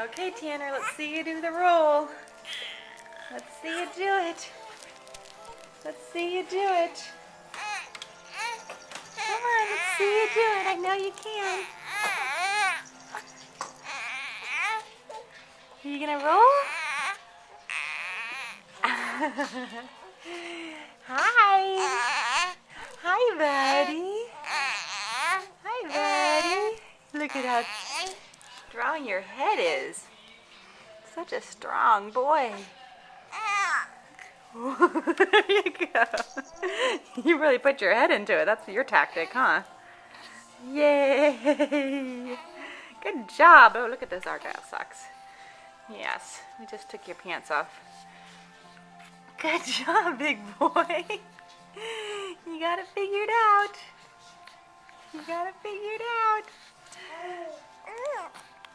Okay, Tanner, let's see you do the roll. Let's see you do it. Let's see you do it. Come on, let's see you do it. I know you can. Are you gonna roll? Hi. Hi, buddy. Hi, buddy. Look at how strong your head is. Such a strong boy. There you go. You really put your head into it. That's your tactic, huh? Yay! Good job. Oh, look at those Argyle socks. Yes, we just took your pants off. Good job, big boy. You got it figured out. You got it figured out.